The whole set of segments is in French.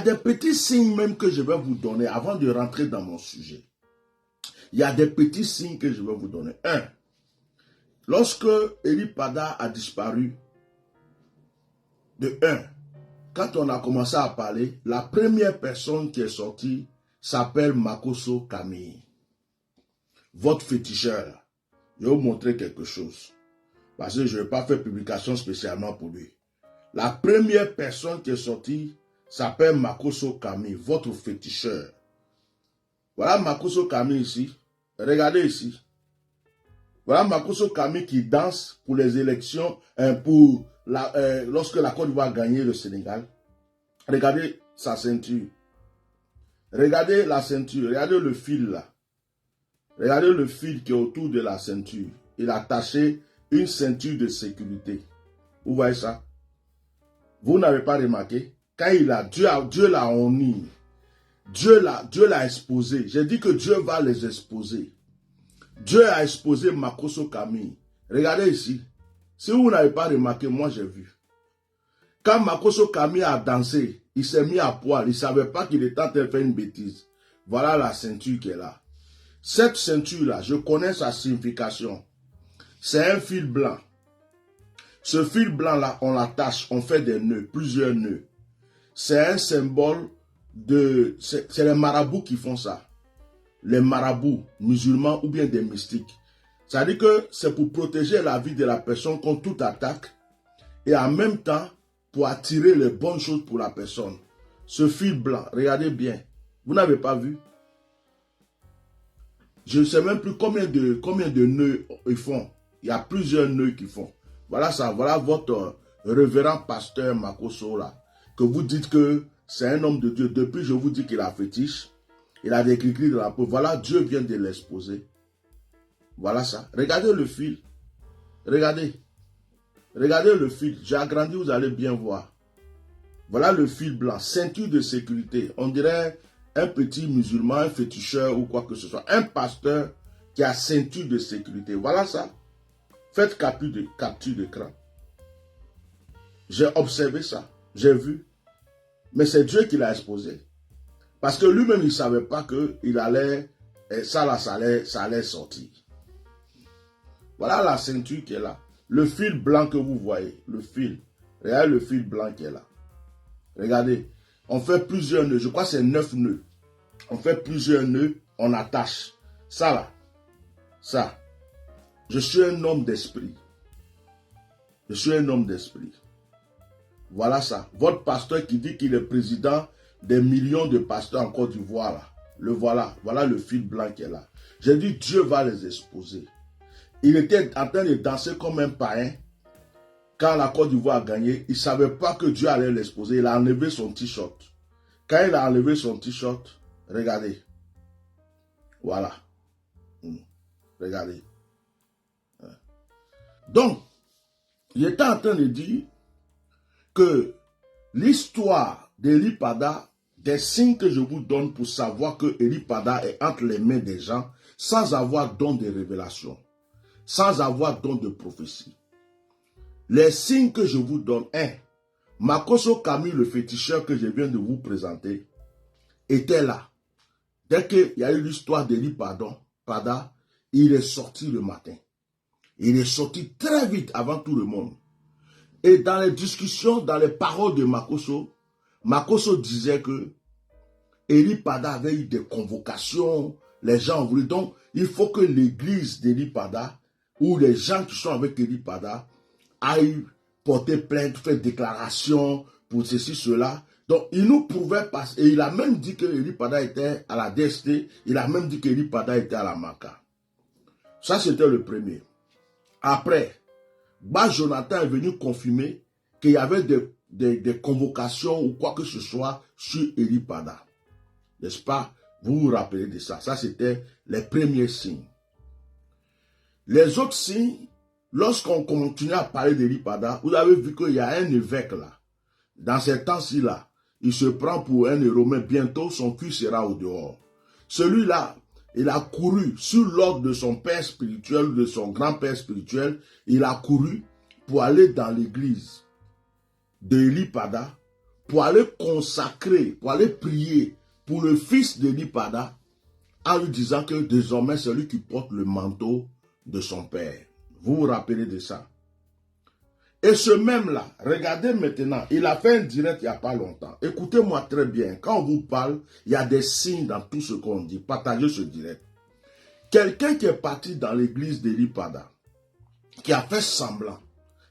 des petits signes même que je vais vous donner avant de rentrer dans mon sujet. Il y a des petits signes que je vais vous donner. Un, lorsque Eli Pada a disparu, quand on a commencé à parler, la première personne qui est sortie s'appelle Makoso Camille. Votre féticheur. Je vais vous montrer quelque chose. Parce que je ne vais pas faire publication spécialement pour lui. La première personne qui est sortie s'appelle Makoso Camille, votre féticheur. Voilà Makoso Camille ici. Regardez ici. Voilà Makoso Camille qui danse pour les élections, lorsque la Côte d'Ivoire a gagné le Sénégal. Regardez sa ceinture. Regardez la ceinture. Regardez le fil là. Regardez le fil qui est autour de la ceinture. Il a attaché une ceinture de sécurité. Vous voyez ça? Vous n'avez pas remarqué? Quand Dieu l'a honni. Dieu l'a exposé. J'ai dit que Dieu va les exposer. Dieu a exposé Makoso Camille. Regardez ici. Si vous n'avez pas remarqué, moi j'ai vu. Quand Makoso Camille a dansé, il s'est mis à poil. Il ne savait pas qu'il était en train de faire une bêtise. Voilà la ceinture qui est là. Cette ceinture-là, je connais sa signification. C'est un fil blanc. Ce fil blanc-là, on l'attache, on fait des nœuds, plusieurs nœuds. C'est un symbole de... C'est les marabouts qui font ça. Les marabouts musulmans ou bien des mystiques. Ça veut dire que c'est pour protéger la vie de la personne contre toute attaque et en même temps pour attirer les bonnes choses pour la personne. Ce fil blanc, regardez bien. Vous n'avez pas vu? Je ne sais même plus combien de nœuds ils font. Il y a plusieurs nœuds qu'ils font. Voilà ça, voilà votre révérend pasteur Makoso là. Que vous dites que c'est un homme de Dieu. Depuis, je vous dis qu'il a fétiche. Il a des cris de la peau. Voilà, Dieu vient de l'exposer. Voilà ça. Regardez le fil. Regardez. Regardez le fil. J'ai agrandi, vous allez bien voir. Voilà le fil blanc. Ceinture de sécurité. On dirait un petit musulman, un féticheur ou quoi que ce soit. Un pasteur qui a ceinture de sécurité. Voilà ça. Faites capture d'écran. J'ai observé ça. J'ai vu. Mais c'est Dieu qui l'a exposé. Parce que lui-même, il ne savait pas qu'il allait, ça allait sortir. Voilà la ceinture qui est là. Le fil blanc que vous voyez, le fil. Regardez le fil blanc qui est là. Regardez, on fait plusieurs nœuds. Je crois que c'est 9 nœuds. On fait plusieurs nœuds, on attache. Ça là, ça. Je suis un homme d'esprit. Je suis un homme d'esprit. Voilà ça. Votre pasteur qui dit qu'il est président des millions de pasteurs en Côte d'Ivoire, là. Le voilà. Voilà le fil blanc qui est là. J'ai dit, Dieu va les exposer. Il était en train de danser comme un païen. Quand la Côte d'Ivoire a gagné, il ne savait pas que Dieu allait l'exposer. Il a enlevé son t-shirt. Quand il a enlevé son t-shirt, regardez. Voilà. Regardez. Donc, il était en train de dire que l'histoire d'Eli Pada, des signes que je vous donne pour savoir que Eli Pada est entre les mains des gens sans avoir don de révélation, sans avoir don de prophétie. Les signes que je vous donne, Makoso Camille, le féticheur que je viens de vous présenter, était là. Dès qu'il y a eu l'histoire d'Eli Pada, il est sorti le matin. Il est sorti très vite avant tout le monde. Et dans les discussions, dans les paroles de Makoso, Makoso disait que Eli Pada avait eu des convocations, les gens ont voulu. Donc, il faut que l'église d'Eli Pada, ou les gens qui sont avec Eli Pada, aillent porter plainte, faire déclaration pour ceci, cela. Donc, il nous prouvait pas. Et il a même dit que Eli Pada était à la DST, il a même dit que Eli Pada était à la Maka. Ça, c'était le premier. Après, Jonathan est venu confirmer qu'il y avait des convocations ou quoi que ce soit sur Eli Pada. N'est-ce pas? Vous vous rappelez de ça. Ça, c'était les premiers signes. Les autres signes, lorsqu'on continue à parler d'Eli Pada, vous avez vu qu'il y a un évêque là. Dans ces temps-ci là, il se prend pour un héros, mais bientôt son cul sera au dehors. Celui-là, il a couru sur l'ordre de son père spirituel, de son grand-père spirituel. Il a couru pour aller dans l'église d'Eli Pada pour aller consacrer, pour aller prier pour le fils d'Eli Pada, en lui disant que désormais c'est lui qui porte le manteau de son père. Vous vous rappelez de ça? Et ce même-là, regardez maintenant, il a fait un direct il n'y a pas longtemps. Écoutez-moi très bien, quand on vous parle, il y a des signes dans tout ce qu'on dit. Partagez ce direct. Quelqu'un qui est parti dans l'église d'Eli Pada, qui a fait semblant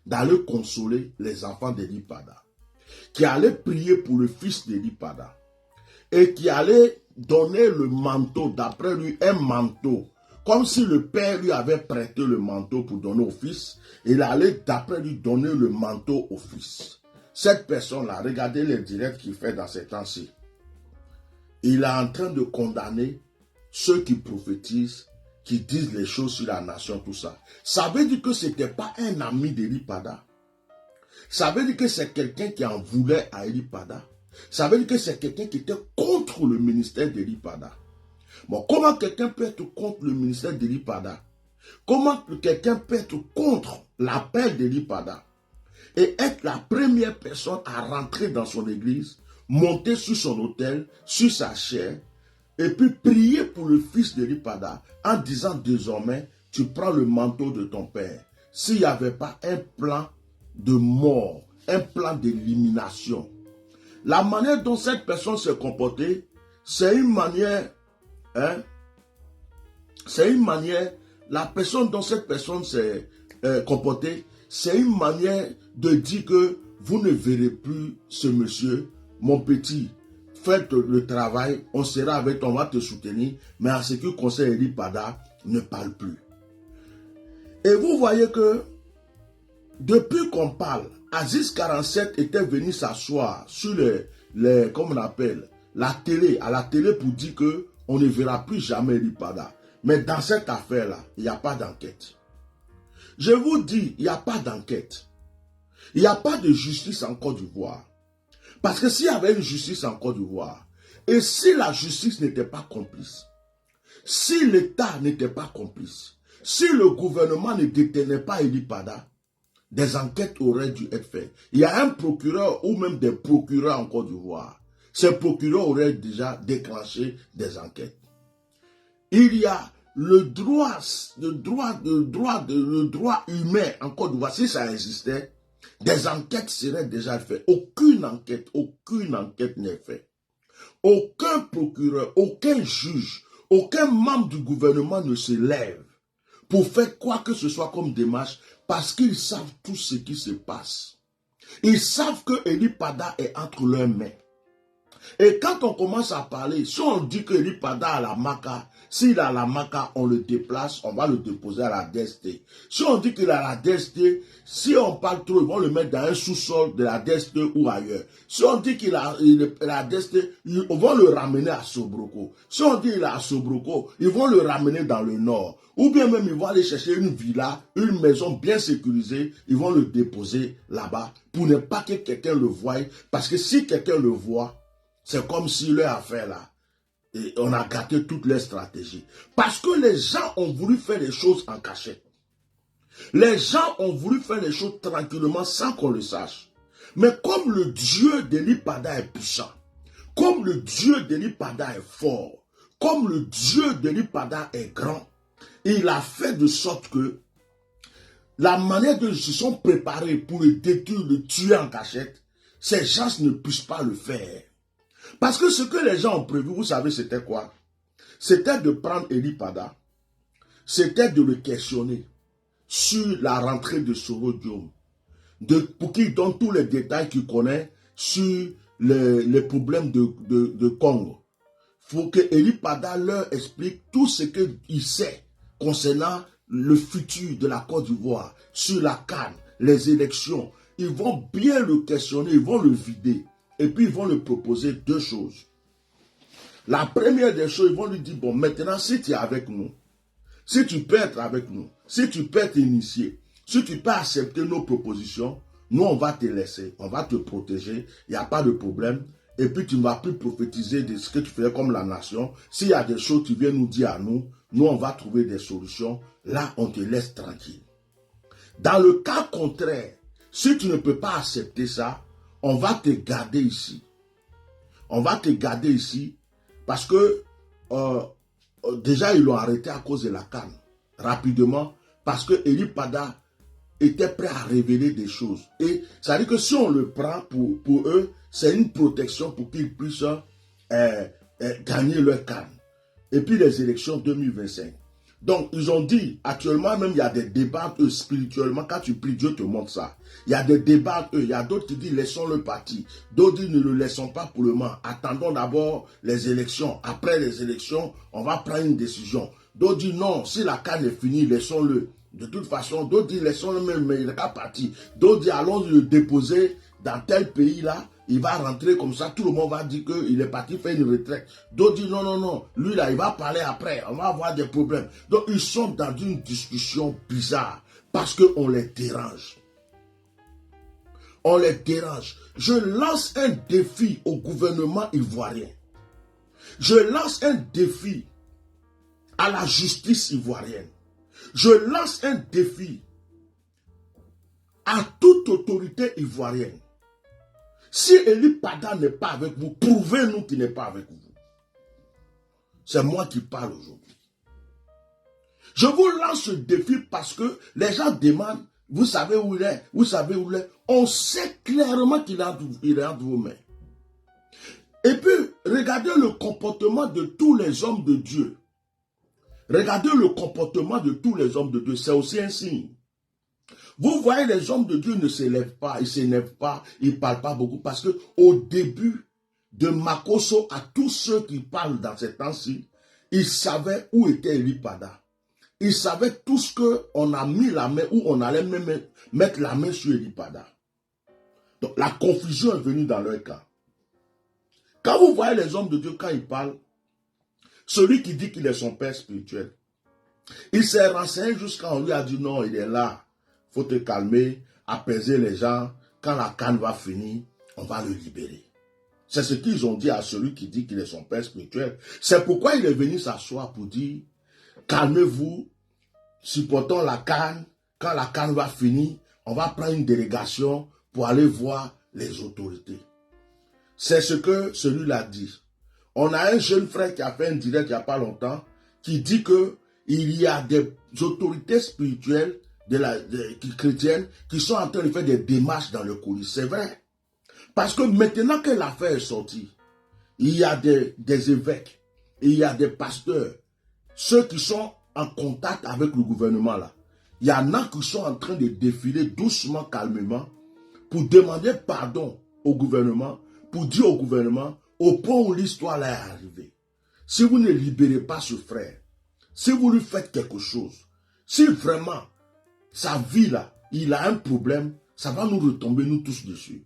d'aller consoler les enfants d'Eli Pada, qui allait prier pour le fils d'Eli Pada, et qui allait donner le manteau, d'après lui, un manteau, comme si le père lui avait prêté le manteau pour donner au fils, il allait d'après lui donner le manteau au fils. Cette personne-là, regardez les directs qu'il fait dans ces temps-ci. Il est en train de condamner ceux qui prophétisent, qui disent les choses sur la nation, tout ça. Ça veut dire que ce n'était pas un ami d'Eli Pada. Ça veut dire que c'est quelqu'un qui en voulait à Eli Pada. Ça veut dire que c'est quelqu'un qui était contre le ministère d'Eli Pada. Bon, comment quelqu'un peut être contre le ministère d'Eli Pada? Comment quelqu'un peut être contre l'appel d'Eli Pada et être la première personne à rentrer dans son église, monter sur son autel, sur sa chair, et puis prier pour le fils d'Eli Pada en disant désormais, tu prends le manteau de ton père. S'il n'y avait pas un plan de mort, un plan d'élimination, la manière dont cette personne s'est comportée, c'est une manière, la personne dont cette personne s'est comportée, c'est une manière de dire que vous ne verrez plus ce monsieur, mon petit, faites le travail, on sera avec toi, on va te soutenir, mais en ce qui concerne Eli Pada, ne parle plus. Et vous voyez que, depuis qu'on parle, Aziz 47 était venu s'asseoir sur comment on appelle, la télé, à la télé pour dire que on ne verra plus jamais Eli Pada. Mais dans cette affaire-là, il n'y a pas d'enquête. Je vous dis, il n'y a pas d'enquête. Il n'y a pas de justice en Côte d'Ivoire. Parce que s'il y avait une justice en Côte d'Ivoire, et si la justice n'était pas complice, si l'État n'était pas complice, si le gouvernement ne détenait pas Eli Pada, des enquêtes auraient dû être faites. Il y a un procureur ou même des procureurs en Côte d'Ivoire. Ces procureurs auraient déjà déclenché des enquêtes. Il y a le droit humain en Côte d'Ivoire. Si ça existait, des enquêtes seraient déjà faites. Aucune enquête n'est faite. Aucun procureur, aucun juge, aucun membre du gouvernement ne se lève pour faire quoi que ce soit comme démarche parce qu'ils savent tout ce qui se passe. Ils savent que Eli Pada est entre leurs mains. Et quand on commence à parler, si on dit que Eli Pada a la maca, s'il a la maca, on le déplace, on va le déposer à la DST. Si on dit qu'il a la DST, si on parle trop, ils vont le mettre dans un sous-sol de la DST ou ailleurs. Si on dit qu'il a la DST, ils vont le ramener à Sobroko. Si on dit qu'il est à Sobroko, ils vont le ramener dans le nord. Ou bien même ils vont aller chercher une villa, une maison bien sécurisée, ils vont le déposer là-bas pour ne pas que quelqu'un le voie. Parce que si quelqu'un le voit, c'est comme si leur affaire là, et on a gâté toutes les stratégies. Parce que les gens ont voulu faire les choses en cachette. Les gens ont voulu faire les choses tranquillement sans qu'on le sache. Mais comme le Dieu d'Eli Pada est puissant, comme le Dieu d'Eli Pada est fort, comme le Dieu d'Eli Pada est grand, il a fait de sorte que la manière dont ils se sont préparés pour le détruire, le tuer en cachette, ces gens ne puissent pas le faire. Parce que ce que les gens ont prévu, vous savez, c'était quoi? C'était de prendre Eli Pada, c'était de le questionner sur la rentrée de Soro Diom, pour qu'il donne tous les détails qu'il connaît sur les problèmes de Congo. Il faut que Eli Pada leur explique tout ce qu'il sait concernant le futur de la Côte d'Ivoire, sur la CAN, les élections. Ils vont bien le questionner, ils vont le vider. Et puis, ils vont lui proposer deux choses. La première des choses, ils vont lui dire, bon, maintenant, si tu es avec nous, si tu peux être avec nous, si tu peux être initié, si tu peux accepter nos propositions, nous, on va te laisser, on va te protéger, il n'y a pas de problème. Et puis, tu ne vas plus prophétiser de ce que tu faisais comme la nation. S'il y a des choses, tu viens nous dire à nous, nous, on va trouver des solutions. Là, on te laisse tranquille. Dans le cas contraire, si tu ne peux pas accepter ça, on va te garder ici. On va te garder ici parce que déjà ils l'ont arrêté à cause de la canne. Rapidement, parce que Eli Pada était prêt à révéler des choses. Et ça veut dire que si on le prend pour eux, c'est une protection pour qu'ils puissent gagner leur canne. Et puis les élections 2025. Donc, ils ont dit, actuellement même, il y a des débats spirituellement. Quand tu pries, Dieu te montre ça. Il y a des débats il y a d'autres qui disent, laissons-le partir. D'autres disent, ne le laissons pas pour le moment. Attendons d'abord les élections. Après les élections, on va prendre une décision. D'autres disent, non, si la canne est finie, laissons-le. De toute façon, d'autres disent, laissons-le même, mais il n'est pas parti. D'autres disent, allons le déposer dans tel pays-là. Il va rentrer comme ça, tout le monde va dire qu'il est parti faire une retraite. D'autres disent non, non, non, lui là, il va parler après, on va avoir des problèmes. Donc ils sont dans une discussion bizarre parce qu'on les dérange. On les dérange. Je lance un défi au gouvernement ivoirien. Je lance un défi à la justice ivoirienne. Je lance un défi à toute autorité ivoirienne. Si Eli Pada n'est pas avec vous, prouvez-nous qu'il n'est pas avec vous. C'est moi qui parle aujourd'hui. Je vous lance ce défi parce que les gens demandent, vous savez où il est, vous savez où il est. On sait clairement qu'il est entre vos mains. Et puis, regardez le comportement de tous les hommes de Dieu. Regardez le comportement de tous les hommes de Dieu. C'est aussi un signe. Vous voyez, les hommes de Dieu ne s'élèvent pas, ils ne s'énervent pas, ils ne parlent pas beaucoup. Parce qu'au début de Makosso, à tous ceux qui parlent dans ces temps-ci, ils savaient où était Eli Pada. Ils savaient tout ce qu'on a mis la main, où on allait même mettre la main sur Eli Pada. Donc la confusion est venue dans leur cas. Quand vous voyez les hommes de Dieu, quand ils parlent, celui qui dit qu'il est son père spirituel, il s'est renseigné jusqu'à on lui a dit non, il est là. Il faut te calmer, apaiser les gens. Quand la canne va finir, on va le libérer. C'est ce qu'ils ont dit à celui qui dit qu'il est son père spirituel. C'est pourquoi il est venu s'asseoir pour dire, calmez-vous, supportons la canne. Quand la canne va finir, on va prendre une délégation pour aller voir les autorités. C'est ce que celui-là dit. On a un jeune frère qui a fait un direct il n'y a pas longtemps, qui dit que il y a des autorités spirituelles chrétiennes qui sont en train de faire des démarches dans le colis. C'est vrai. Parce que maintenant que l'affaire est sortie, il y a des évêques, il y a des pasteurs, ceux qui sont en contact avec le gouvernement là. Il y en a qui sont en train de défiler doucement, calmement, pour demander pardon au gouvernement, pour dire au gouvernement, au point où l'histoire là est arrivée. Si vous ne libérez pas ce frère, si vous lui faites quelque chose, si vraiment sa vie là, il a un problème, ça va nous retomber nous tous dessus.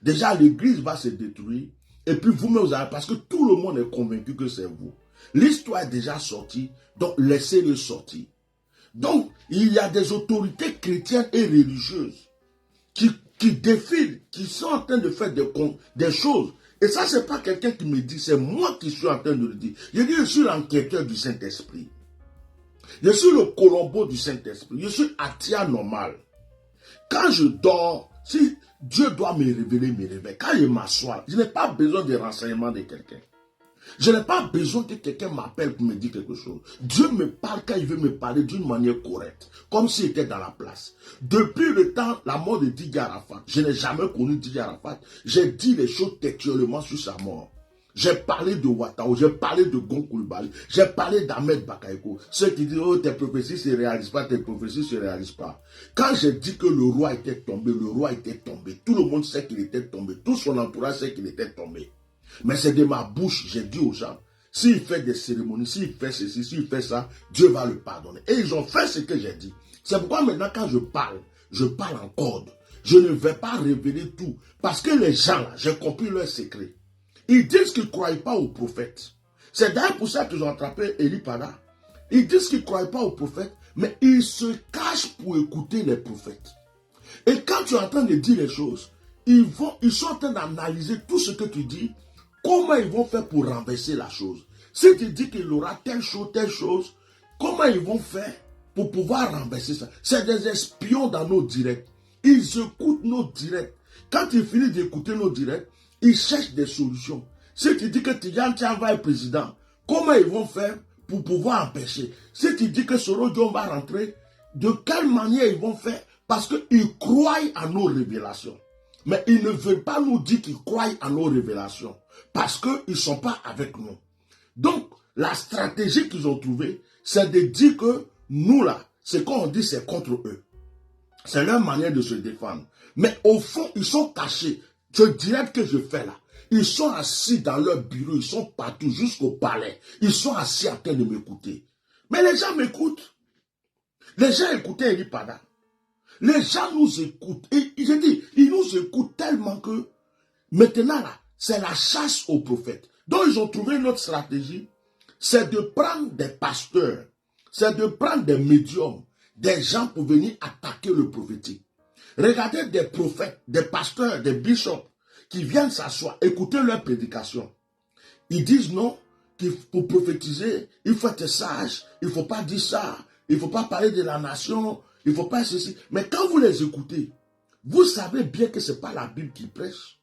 Déjà l'église va se détruire, et puis vous-même vous allez, parce que tout le monde est convaincu que c'est vous. L'histoire est déjà sortie, donc laissez-le sortir. Donc, il y a des autorités chrétiennes et religieuses qui défilent, qui sont en train de faire des choses. Et ça, ce n'est pas quelqu'un qui me dit, c'est moi qui suis en train de le dire. Je dis, je suis l'enquêteur du Saint-Esprit. Je suis le Colombo du Saint-Esprit. Je suis Atia normal. Quand je dors, si Dieu doit me révéler, me révèle. Quand je m'assois, je n'ai pas besoin de renseignements de quelqu'un. Je n'ai pas besoin que quelqu'un m'appelle pour me dire quelque chose. Dieu me parle quand il veut me parler d'une manière correcte, comme s'il était dans la place. Depuis le temps, la mort de Didier Arafat, je n'ai jamais connu Didier Arafat. J'ai dit les choses textuellement sur sa mort. J'ai parlé de Ouattara, j'ai parlé de Gon Coulibaly, j'ai parlé d'Ahmed Bakayoko. Ceux qui disent, oh, tes prophéties ne se réalisent pas, tes prophéties ne se réalisent pas. Quand j'ai dit que le roi était tombé, le roi était tombé. Tout le monde sait qu'il était tombé. Tout son entourage sait qu'il était tombé. Mais c'est de ma bouche, j'ai dit aux gens, s'il fait des cérémonies, s'il fait ceci, s'il fait ça, Dieu va le pardonner. Et ils ont fait ce que j'ai dit. C'est pourquoi maintenant quand je parle en code. Je ne vais pas révéler tout. Parce que les gens là, j'ai compris leur secret. Ils disent qu'ils ne croient pas aux prophètes. C'est d'ailleurs pour ça qu'ils ont attrapé Eli Pada. Ils disent qu'ils ne croient pas aux prophètes, mais ils se cachent pour écouter les prophètes. Et quand tu es en train de dire les choses, ils sont en train d'analyser tout ce que tu dis. Comment ils vont faire pour renverser la chose? Si tu dis qu'il aura telle chose, comment ils vont faire pour pouvoir renverser ça? C'est des espions dans nos directs. Ils écoutent nos directs. Quand il finit d'écouter nos directs, il cherche des solutions. Si tu dis que Tidjane Thiam va être président, comment ils vont faire pour pouvoir empêcher? Si tu dis que Soro Dion va rentrer, de quelle manière ils vont faire? Parce qu'ils croient à nos révélations. Mais ils ne veulent pas nous dire qu'ils croient à nos révélations. Parce qu'ils ne sont pas avec nous. Donc, la stratégie qu'ils ont trouvée, c'est de dire que nous là, ce qu'on dit, c'est contre eux. C'est leur manière de se défendre. Mais au fond, ils sont cachés. Ce direct que je fais là, ils sont assis dans leur bureau, ils sont partout, jusqu'au palais. Ils sont assis en train de m'écouter. Mais les gens m'écoutent. Les gens écoutaient Eli Pada. Les gens nous écoutent. Et je dis, ils nous écoutent tellement que maintenant là, c'est la chasse aux prophètes. Donc ils ont trouvé une autre stratégie. C'est de prendre des pasteurs. C'est de prendre des médiums. Des gens pour venir attaquer le prophétique. Regardez des prophètes, des pasteurs, des bishops qui viennent s'asseoir, écouter leurs prédications. Ils disent non, pour prophétiser, il faut être sage, il ne faut pas dire ça, il ne faut pas parler de la nation, il ne faut pas ceci. Mais quand vous les écoutez, vous savez bien que ce n'est pas la Bible qui prêche.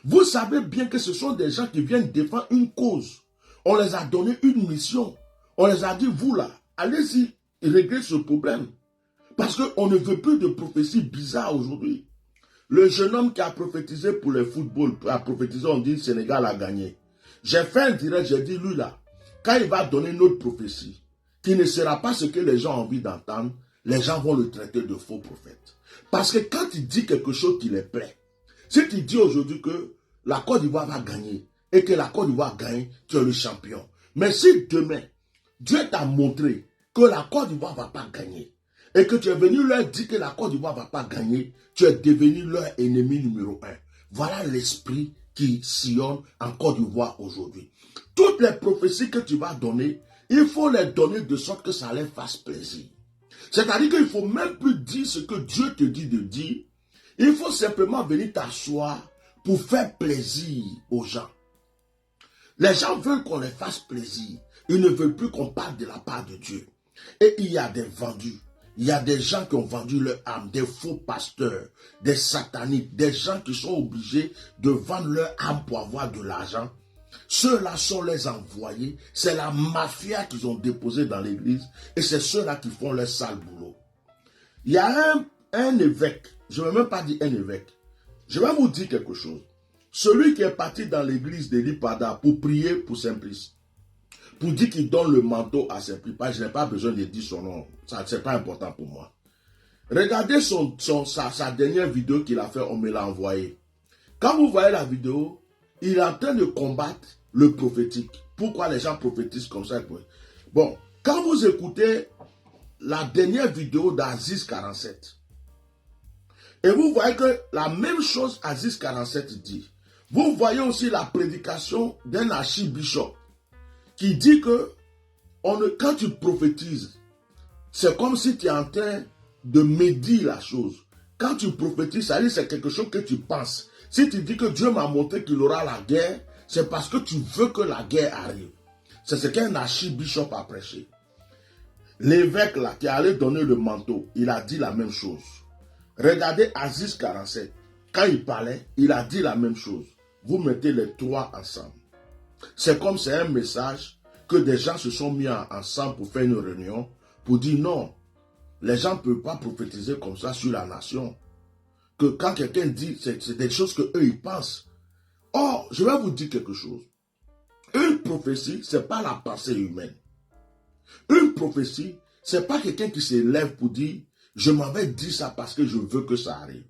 Vous savez bien que ce sont des gens qui viennent défendre une cause. On les a donné une mission. On les a dit, vous là, allez-y, régler ce problème. Parce qu'on ne veut plus de prophéties bizarres aujourd'hui. Le jeune homme qui a prophétisé pour le football, a prophétisé, on dit le Sénégal a gagné. J'ai fait un direct, j'ai dit, lui là, quand il va donner une autre prophétie, qui ne sera pas ce que les gens ont envie d'entendre, les gens vont le traiter de faux prophète. Parce que quand il dit quelque chose qui les plaît, si tu dis aujourd'hui que la Côte d'Ivoire va gagner, et que la Côte d'Ivoire gagne, tu es le champion. Mais si demain, Dieu t'a montré que la Côte d'Ivoire ne va pas gagner, et que tu es venu leur dire que la Côte d'Ivoire ne va pas gagner, tu es devenu leur ennemi numéro 1. Voilà l'esprit qui sillonne en Côte d'Ivoire aujourd'hui. Toutes les prophéties que tu vas donner, il faut les donner de sorte que ça leur fasse plaisir. C'est-à-dire qu'il ne faut même plus dire ce que Dieu te dit de dire. Il faut simplement venir t'asseoir pour faire plaisir aux gens. Les gens veulent qu'on les fasse plaisir. Ils ne veulent plus qu'on parle de la part de Dieu. Et il y a des vendus. Il y a des gens qui ont vendu leur âme, des faux pasteurs, des sataniques, des gens qui sont obligés de vendre leur âme pour avoir de l'argent. Ceux-là sont les envoyés. C'est la mafia qu'ils ont déposée dans l'église. Et c'est ceux-là qui font leur sale boulot. Il y a un évêque. Je ne vais même pas dire un évêque. Je vais vous dire quelque chose. Celui qui est parti dans l'église d'Eli Pada pour prier pour Simplice, pour dire qu'il donne le manteau à Simplice, je n'ai pas besoin de dire son nom. Ça, ce n'est pas important pour moi. Regardez sa dernière vidéo qu'il a fait, on me l'a envoyé. Quand vous voyez la vidéo, il est en train de combattre le prophétique. Pourquoi les gens prophétisent comme ça? Bon, quand vous écoutez la dernière vidéo d'Aziz 47, et vous voyez que la même chose Aziz 47 dit. Vous voyez aussi la prédication d'un archibishop qui dit que quand tu prophétises, c'est comme si tu es en train de médire la chose. Quand tu prophétises, ça dit c'est quelque chose que tu penses. Si tu dis que Dieu m'a montré qu'il aura la guerre, c'est parce que tu veux que la guerre arrive. C'est ce qu'un archibishop a prêché. L'évêque là qui allait donner le manteau, il a dit la même chose. Regardez Aziz 47. Quand il parlait, il a dit la même chose. Vous mettez les trois ensemble. C'est comme c'est un message que des gens se sont mis ensemble pour faire une réunion, pour dire non, les gens ne peuvent pas prophétiser comme ça sur la nation. Que quand quelqu'un dit, c'est des choses qu'eux ils pensent. Or, je vais vous dire quelque chose. Une prophétie, ce n'est pas la pensée humaine. Une prophétie, ce n'est pas quelqu'un qui se lève pour dire, je m'en vais dire ça parce que je veux que ça arrive.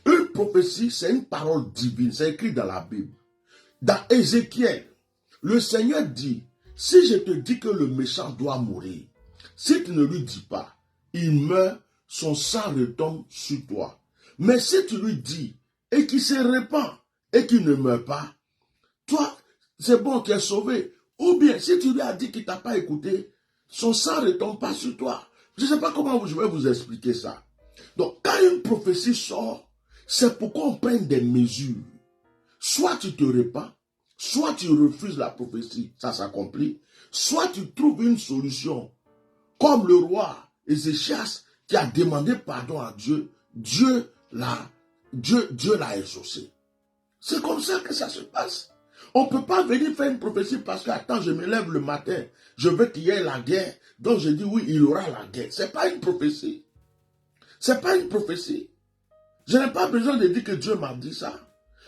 Une prophétie, c'est une parole divine, c'est écrit dans la Bible. Dans Ézéchiel, le Seigneur dit, si je te dis que le méchant doit mourir, si tu ne lui dis pas, il meurt, son sang retombe sur toi. Mais si tu lui dis, et qu'il se répand, et qu'il ne meurt pas, toi, c'est bon qu'il est sauvé. Ou bien, si tu lui as dit qu'il ne t'a pas écouté, son sang ne retombe pas sur toi. Je ne sais pas comment je vais vous expliquer ça. Donc, quand une prophétie sort, c'est pour qu'on prenne des mesures. Soit tu te répands, soit tu refuses la prophétie, ça s'accomplit, soit tu trouves une solution. Comme le roi Ézéchias qui a demandé pardon à Dieu, Dieu l'a Dieu l'a exaucé. C'est comme ça que ça se passe. On ne peut pas venir faire une prophétie parce que, attends, je me lève le matin, je veux qu'il y ait la guerre, donc je dis oui, il y aura la guerre. Ce n'est pas une prophétie. Ce n'est pas une prophétie. Je n'ai pas besoin de dire que Dieu m'a dit ça.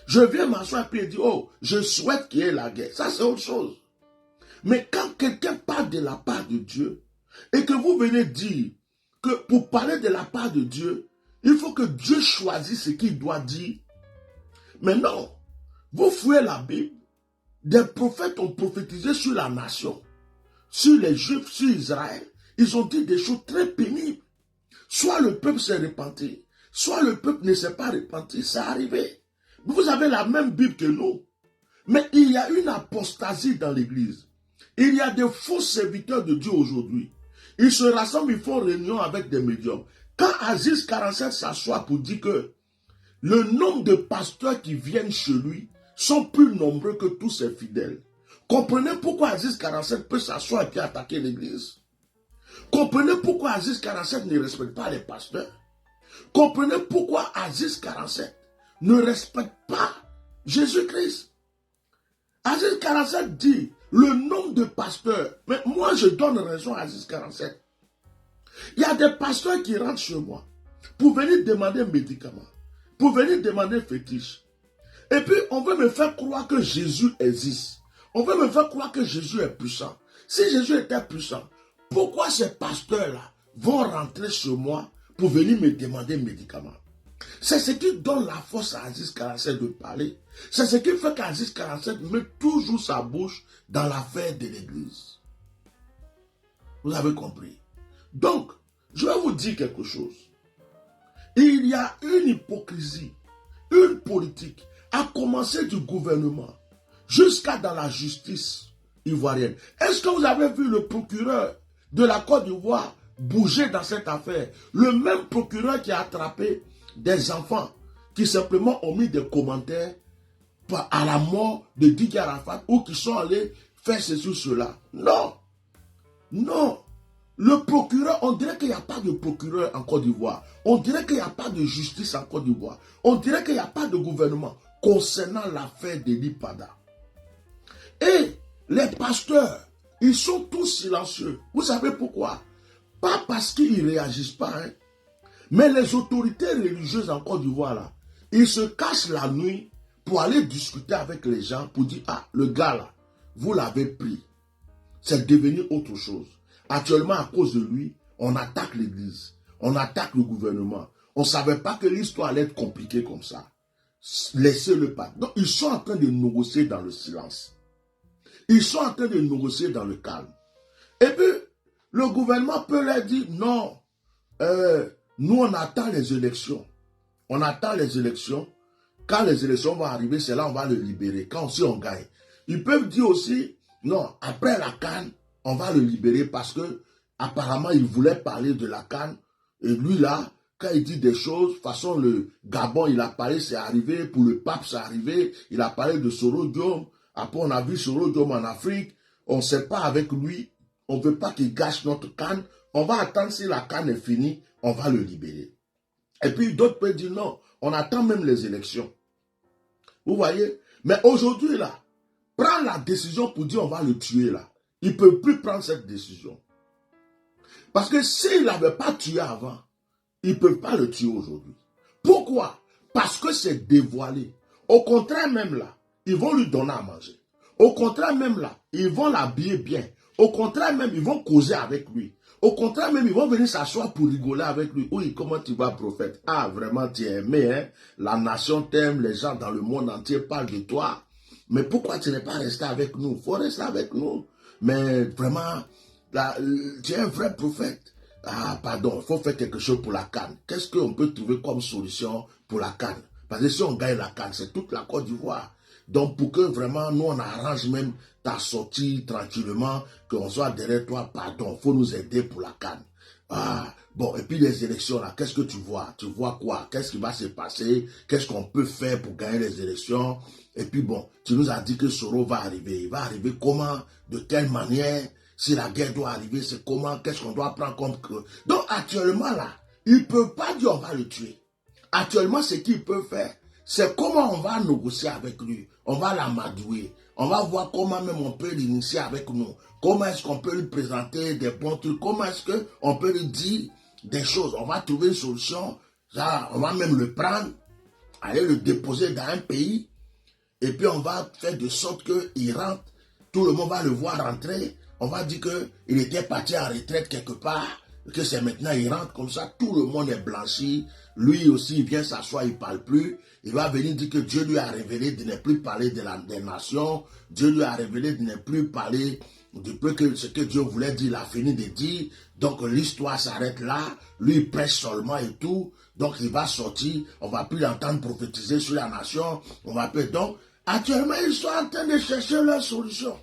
Je viens m'asseoir et puis dire, oh, je souhaite qu'il y ait la guerre. Ça, c'est autre chose. Mais quand quelqu'un parle de la part de Dieu, et que vous venez dire que pour parler de la part de Dieu, il faut que Dieu choisisse ce qu'il doit dire. Mais non, vous fouillez la Bible, des prophètes ont prophétisé sur la nation, sur les Juifs, sur Israël. Ils ont dit des choses très pénibles. Soit le peuple s'est repenti, soit le peuple ne s'est pas repenti. C'est arrivé. Vous avez la même Bible que nous. Mais il y a une apostasie dans l'église. Il y a des faux serviteurs de Dieu aujourd'hui. Ils se rassemblent, ils font réunion avec des médiums. Quand Aziz 47 s'assoit pour dire que le nombre de pasteurs qui viennent chez lui sont plus nombreux que tous ses fidèles. Comprenez pourquoi Aziz 47 peut s'asseoir et puis attaquer l'église. Comprenez pourquoi Aziz 47 ne respecte pas les pasteurs. Comprenez pourquoi Aziz 47 ne respecte pas Jésus-Christ. Aziz 47 dit le nombre de pasteurs. Mais moi, je donne raison à Aziz 47. Il y a des pasteurs qui rentrent chez moi pour venir demander médicaments, pour venir demander fétiche. Et puis, on veut me faire croire que Jésus existe. On veut me faire croire que Jésus est puissant. Si Jésus était puissant, pourquoi ces pasteurs-là vont rentrer chez moi pour venir me demander médicaments? C'est ce qui donne la force à Aziz 47 de parler. C'est ce qui fait qu'Aziz 47 met toujours sa bouche dans l'affaire de l'église. Vous avez compris? Donc, je vais vous dire quelque chose. Il y a une hypocrisie, une politique, à commencer du gouvernement jusqu'à dans la justice ivoirienne. Est-ce que vous avez vu le procureur de la Côte d'Ivoire bouger dans cette affaire? Le même procureur qui a attrapé des enfants qui simplement ont mis des commentaires à la mort de Didier Arafat ou qui sont allés faire ceci ou cela. Non. Non. Le procureur, on dirait qu'il n'y a pas de procureur en Côte d'Ivoire. On dirait qu'il n'y a pas de justice en Côte d'Ivoire. On dirait qu'il n'y a pas de gouvernement concernant l'affaire d'Eli Pada. Et les pasteurs, ils sont tous silencieux. Vous savez pourquoi? Pas parce qu'ils ne réagissent pas, hein. Mais les autorités religieuses en Côte d'Ivoire, là, ils se cachent la nuit pour aller discuter avec les gens, pour dire, ah, le gars là, vous l'avez pris. C'est devenu autre chose. Actuellement, à cause de lui, on attaque l'église, on attaque le gouvernement. On ne savait pas que l'histoire allait être compliquée comme ça. Laissez-le pas. Donc, ils sont en train de négocier dans le silence. Ils sont en train de négocier dans le calme. Et puis, le gouvernement peut leur dire, non, nous, on attend les élections. On attend les élections. Quand les élections vont arriver, c'est là on va le libérer. Quand aussi on gagne. Ils peuvent dire aussi, non, après la CAN, on va le libérer parce que apparemment il voulait parler de la CAN. Et lui là, quand il dit des choses, de toute façon le Gabon, il a parlé, c'est arrivé. Pour le pape, c'est arrivé. Il a parlé de Soro Diom. Après, on a vu Soro Diom en Afrique. On ne sait pas avec lui. On ne veut pas qu'il gâche notre CAN. On va attendre si la CAN est finie. On va le libérer. Et puis d'autres peuvent dire non, on attend même les élections. Vous voyez? Mais aujourd'hui là, prendre la décision pour dire on va le tuer là, il ne peut plus prendre cette décision. Parce que s'il n'avait pas tué avant, ils ne peuvent pas le tuer aujourd'hui. Pourquoi? Parce que c'est dévoilé. Au contraire même là, ils vont lui donner à manger. Au contraire même là, ils vont l'habiller bien. Au contraire même, ils vont causer avec lui. Au contraire même, ils vont venir s'asseoir pour rigoler avec lui. Oui, comment tu vas, prophète? Ah, vraiment, tu es aimé, hein? La nation t'aime, les gens dans le monde entier parlent de toi. Mais pourquoi tu n'es pas resté avec nous? Il faut rester avec nous. Mais vraiment, là, tu es un vrai prophète. Ah, pardon, il faut faire quelque chose pour la CAN. Qu'est-ce qu'on peut trouver comme solution pour la CAN? Parce que si on gagne la CAN, c'est toute la Côte d'Ivoire. Donc, pour que vraiment, nous, on arrange même ta sortie tranquillement, qu'on soit derrière toi, pardon, il faut nous aider pour la CAN. Ah, bon, et puis les élections, là, qu'est-ce que tu vois? Tu vois quoi? Qu'est-ce qui va se passer? Qu'est-ce qu'on peut faire pour gagner les élections? Et puis bon, tu nous as dit que Soro va arriver. Il va arriver comment? De quelle manière? Si la guerre doit arriver, c'est comment? Qu'est-ce qu'on doit prendre comme... Donc, actuellement, là, ils ne peuvent pas dire on va le tuer. Actuellement, ce qu'il peut faire, c'est comment on va négocier avec lui. On va l'amadouer. On va voir comment même on peut l'initier avec nous. Comment est-ce qu'on peut lui présenter des bons trucs. Comment est-ce qu'on peut lui dire des choses. On va trouver une solution. Ça, on va même le prendre, aller le déposer dans un pays. Et puis on va faire de sorte qu'il rentre. Tout le monde va le voir rentrer. On va dire qu'il était parti en retraite quelque part. Que c'est maintenant, il rentre comme ça. Tout le monde est blanchi. Lui aussi, il vient s'asseoir, il ne parle plus. Il va venir dire que Dieu lui a révélé de ne plus parler des nations. Dieu lui a révélé de ne plus parler de peu que ce que Dieu voulait dire, il a fini de dire. Donc l'histoire s'arrête là. Lui, il prêche seulement et tout. Donc il va sortir. On ne va plus l'entendre prophétiser sur la nation. On va plus. Donc, actuellement, ils sont en train de chercher leur solution.